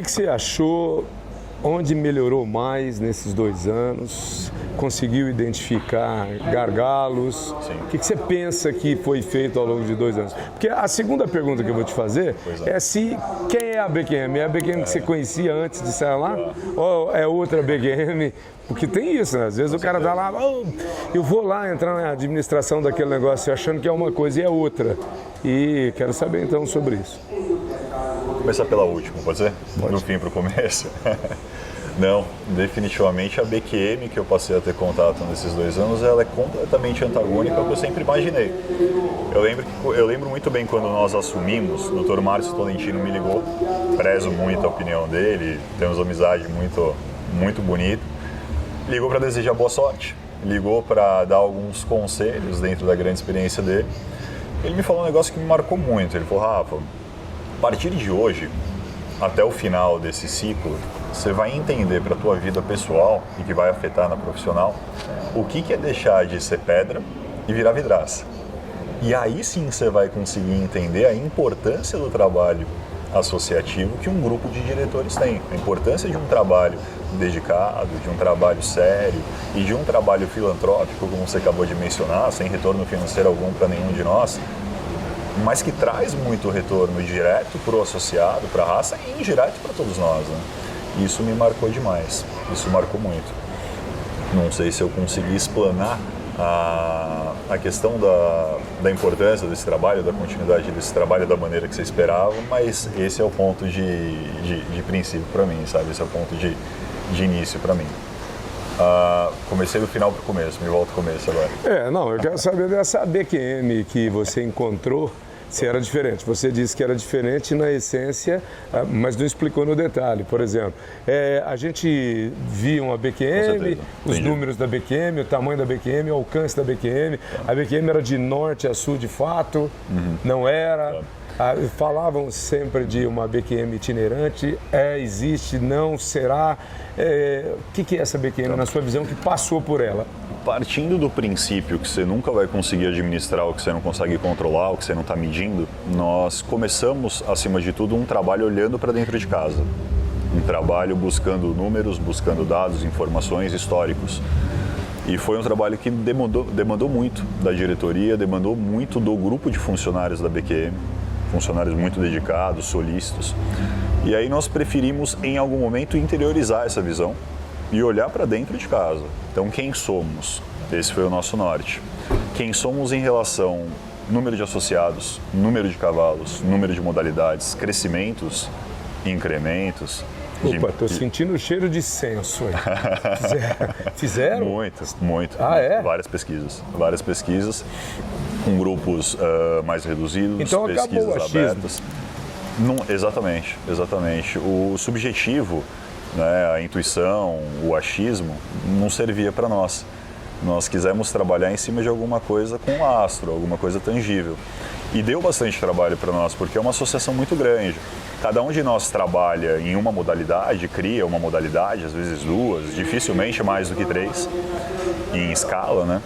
que você achou? Onde melhorou mais nesses 2 anos? Conseguiu identificar gargalos? Sim. O que você pensa que foi feito ao longo de 2 anos? Porque a segunda pergunta que eu vou te fazer é se quem é a BQM? É a BQM que você conhecia antes de sair lá? Ou é outra BQM? Porque tem isso, né? Às vezes o cara tá lá, eu vou lá entrar na administração daquele negócio achando que é uma coisa e é outra. E quero saber então sobre isso. Vou começar pela última, pode ser? Pode. Do fim para o começo. Não, definitivamente a BQM que eu passei a ter contato nesses 2 anos, ela é completamente antagônica ao que eu sempre imaginei. Eu lembro muito bem quando nós assumimos, o Dr. Márcio Tolentino me ligou, prezo muito a opinião dele, temos amizade muito bonita. Ligou para desejar boa sorte, ligou para dar alguns conselhos dentro da grande experiência dele. Ele me falou um negócio que me marcou muito, ele falou, Rafa, a partir de hoje, até o final desse ciclo, você vai entender para a tua vida pessoal e que vai afetar na profissional o que é deixar de ser pedra e virar vidraça. E aí sim você vai conseguir entender a importância do trabalho associativo que um grupo de diretores tem. A importância de um trabalho dedicado, de um trabalho sério e de um trabalho filantrópico, como você acabou de mencionar, sem retorno financeiro algum para nenhum de nós, mas que traz muito retorno direto para o associado, para a raça e indireto para todos nós, né? Isso me marcou demais, isso marcou muito. Não sei se eu consegui explanar a questão da importância desse trabalho, da continuidade desse trabalho da maneira que você esperava, mas esse é o ponto de princípio para mim, sabe? Esse é o ponto de início para mim. Comecei do final para o começo, me volto ao começo agora. Eu quero saber dessa BQM que você encontrou, se era diferente. Você disse que era diferente na essência, mas não explicou no detalhe. Por exemplo, a gente via uma BQM, os números da BQM, o tamanho da BQM, o alcance da BQM. A BQM era de norte a sul de fato, não era. Falavam sempre de uma BQM itinerante, existe, não, será. O que é essa BQM, na sua visão, que passou por ela? Partindo do princípio que você nunca vai conseguir administrar o que você não consegue controlar, o que você não está medindo, nós começamos, acima de tudo, um trabalho olhando para dentro de casa. Um trabalho buscando números, buscando dados, informações, históricos. E foi um trabalho que demandou muito da diretoria, demandou muito do grupo de funcionários da BQM, funcionários muito dedicados, solícitos. E aí nós preferimos, em algum momento, interiorizar essa visão e olhar para dentro de casa. Então, quem somos? Esse foi o nosso norte. Quem somos em relação número de associados, número de cavalos, número de modalidades, crescimentos, incrementos. Opa, estou sentindo o cheiro de censo aí. Fizeram? Muito. Ah, é? Várias pesquisas com grupos mais reduzidos, então, pesquisas acabou o abertas. Exatamente. O subjetivo, né, a intuição, o achismo, não servia para nós. Nós quisemos trabalhar em cima de alguma coisa com astro, alguma coisa tangível. E deu bastante trabalho para nós, porque é uma associação muito grande. Cada um de nós trabalha em uma modalidade, cria uma modalidade, às vezes 2, dificilmente mais do que 3, em escala, né?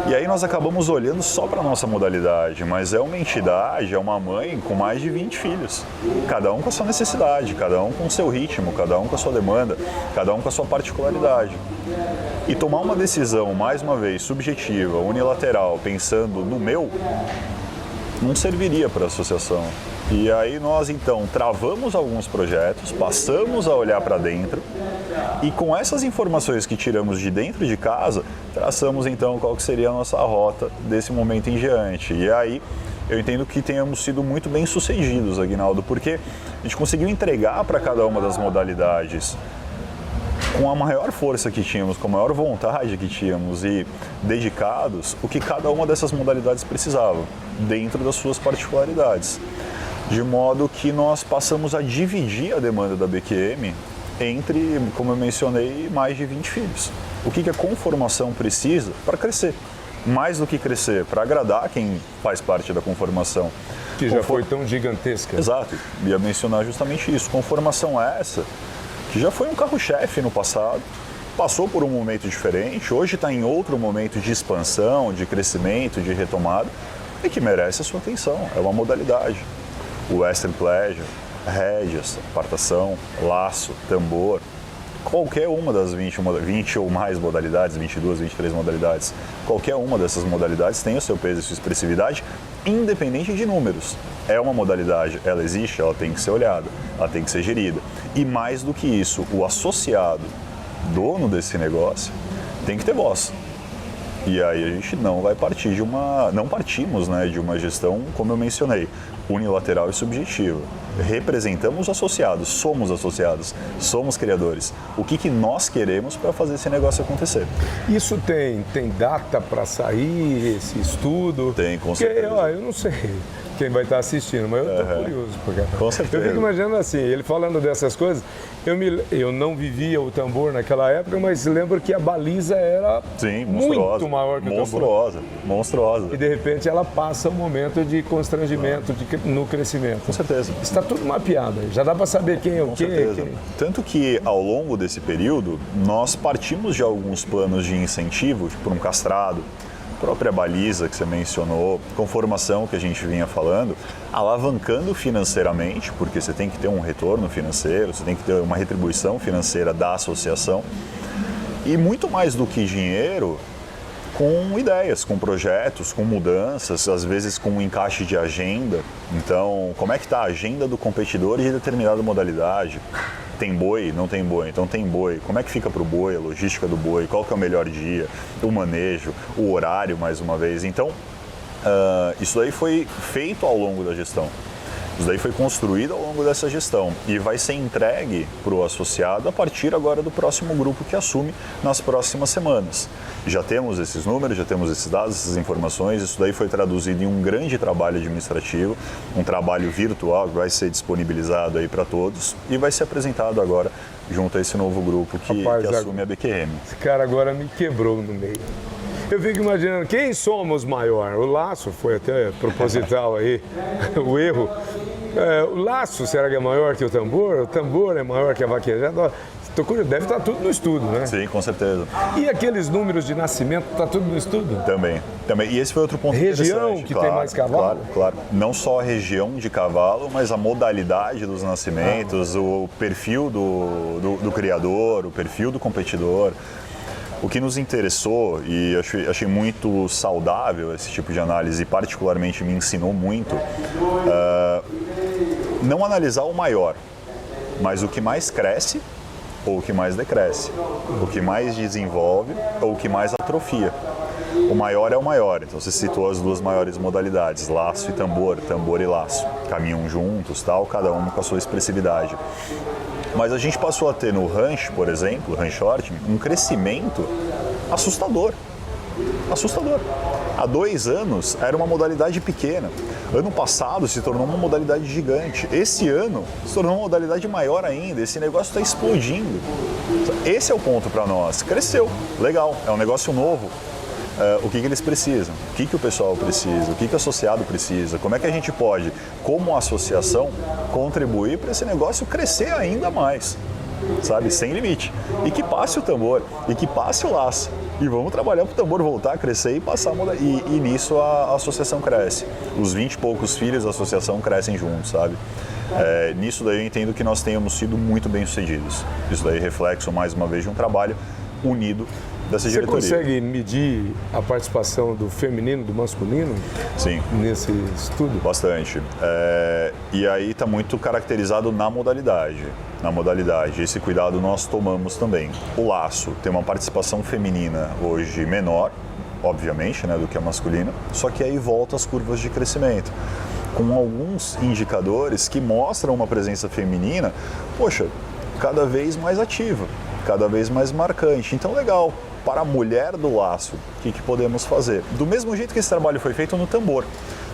E aí nós acabamos olhando só para a nossa modalidade, mas é uma entidade, é uma mãe com mais de 20 filhos. Cada um com a sua necessidade, cada um com o seu ritmo, cada um com a sua demanda, cada um com a sua particularidade. E tomar uma decisão, mais uma vez, subjetiva, unilateral, pensando no meu, não serviria para a associação. E aí nós, então, travamos alguns projetos, passamos a olhar para dentro e com essas informações que tiramos de dentro de casa, traçamos, então, qual que seria a nossa rota desse momento em diante. E aí eu entendo que tenhamos sido muito bem sucedidos, Aguinaldo, porque a gente conseguiu entregar para cada uma das modalidades com a maior força que tínhamos, com a maior vontade que tínhamos e dedicados, o que cada uma dessas modalidades precisava, dentro das suas particularidades. De modo que nós passamos a dividir a demanda da BQM entre, como eu mencionei, mais de 20 filhos. O que a conformação precisa para crescer? Mais do que crescer, para agradar quem faz parte da conformação. Que já foi tão gigantesca. Exato, ia mencionar justamente isso. Conformação essa que já foi um carro-chefe no passado, passou por um momento diferente, hoje está em outro momento de expansão, de crescimento, de retomada, e que merece a sua atenção. É uma modalidade. O Western Pleasure, rédeas, apartação, laço, tambor, qualquer uma das 20 ou mais modalidades, 22, 23 modalidades, qualquer uma dessas modalidades tem o seu peso e sua expressividade, independente de números. É uma modalidade, ela existe, ela tem que ser olhada, ela tem que ser gerida. E mais do que isso, o associado, dono desse negócio, tem que ter voz. E aí a gente não vai partir não partimos, né, de uma gestão, como eu mencionei, unilateral e subjetiva. Representamos associados, somos criadores. O que nós queremos para fazer esse negócio acontecer? Isso tem data para sair, esse estudo? Tem, com certeza. Porque, eu não sei quem vai estar assistindo, mas eu estou curioso. Porque com certeza. Eu fico imaginando assim, ele falando dessas coisas, eu não vivia o tambor naquela época, mas lembro que a baliza era muito maior que o tambor. Monstruosa. E de repente ela passa um momento de constrangimento no crescimento. Com certeza. Está tudo mapeado, já dá para saber quem é o quê. Tanto que ao longo desse período, nós partimos de alguns planos de incentivo, tipo um castrado, própria baliza que você mencionou, conformação que a gente vinha falando, alavancando financeiramente, porque você tem que ter um retorno financeiro, você tem que ter uma retribuição financeira da associação, e muito mais do que dinheiro, com ideias, com projetos, com mudanças, às vezes com um encaixe de agenda. Então, como é que está a agenda do competidor de determinada modalidade? Tem boi? Não tem boi? Então tem boi. Como é que fica para o boi, a logística do boi? Qual que é o melhor dia? O manejo, o horário, mais uma vez. Então, isso daí foi feito ao longo da gestão. Isso daí foi construído ao longo dessa gestão e vai ser entregue para o associado a partir agora do próximo grupo que assume nas próximas semanas. Já temos esses números, já temos esses dados, essas informações, isso daí foi traduzido em um grande trabalho administrativo, um trabalho virtual que vai ser disponibilizado aí para todos e vai ser apresentado agora junto a esse novo grupo que assume a BQM. Esse cara agora me quebrou no meio. Eu fico imaginando, quem somos maior? O laço foi até proposital aí, o erro. O laço, será que é maior que o tambor? O tambor é maior que a vaquejada? Deve estar tudo no estudo, né? Sim, com certeza. E aqueles números de nascimento, está tudo no estudo? Também. E esse foi outro ponto região que tem mais cavalo? Claro. Não só a região de cavalo, mas a modalidade dos nascimentos, o perfil do criador, o perfil do competidor. O que nos interessou e achei muito saudável esse tipo de análise e particularmente me ensinou muito, não analisar o maior, mas o que mais cresce ou o que mais decresce, o que mais desenvolve ou o que mais atrofia. O maior é o maior, então você citou as duas maiores modalidades, laço e tambor, tambor e laço, caminham juntos, tal, cada um com a sua expressividade. Mas a gente passou a ter no ranch, por exemplo, ranch short, um crescimento assustador. Há 2 anos era uma modalidade pequena. Ano passado se tornou uma modalidade gigante. Esse ano se tornou uma modalidade maior ainda. Esse negócio está explodindo. Esse é o ponto para nós. Cresceu, legal, é um negócio novo. O que eles precisam, o que o pessoal precisa, o que o associado precisa, como é que a gente pode, como associação, contribuir para esse negócio crescer ainda mais, sabe, sem limite. E que passe o tambor, e que passe o laço. E vamos trabalhar para o tambor voltar a crescer e passar e nisso a associação cresce. Os 20 e poucos filhos da associação crescem juntos, sabe? Nisso daí eu entendo que nós tenhamos sido muito bem sucedidos. Isso daí é reflexo, mais uma vez, de um trabalho unido dessa diretoria. Você consegue medir a participação do feminino, do masculino? Sim. Nesse estudo? Bastante. E aí está muito caracterizado na modalidade. Esse cuidado nós tomamos também. O laço tem uma participação feminina hoje menor, obviamente, né, do que a masculina, só que aí volta as curvas de crescimento, com alguns indicadores que mostram uma presença feminina, cada vez mais ativa, cada vez mais marcante. Então, legal. Para a mulher do laço, o que podemos fazer? Do mesmo jeito que esse trabalho foi feito no tambor.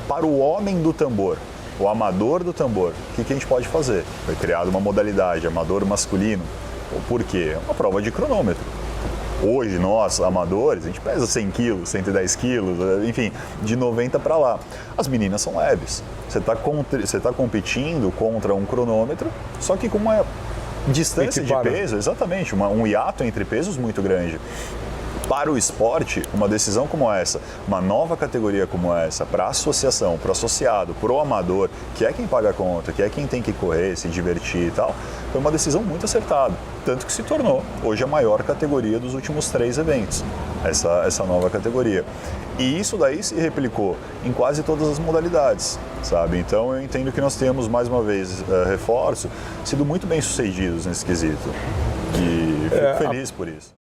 Para o homem do tambor, o amador do tambor, o que a gente pode fazer? Foi criada uma modalidade, amador masculino. Por quê? É uma prova de cronômetro. Hoje, nós, amadores, a gente pesa 100 quilos, 110 quilos, enfim, de 90 para lá. As meninas são leves. Você está competindo contra um cronômetro, só que com uma distância de peso, exatamente, um hiato entre pesos muito grande. para o esporte, uma decisão como essa, uma nova categoria como essa, para a associação, para o associado, para o amador, que é quem paga a conta, que é quem tem que correr, se divertir e tal, foi uma decisão muito acertada. Tanto que se tornou hoje a maior categoria dos últimos 3 eventos, essa nova categoria. E isso daí se replicou em quase todas as modalidades, sabe? Então eu entendo que nós temos, mais uma vez, reforço, sido muito bem sucedidos nesse quesito. E fico feliz por isso.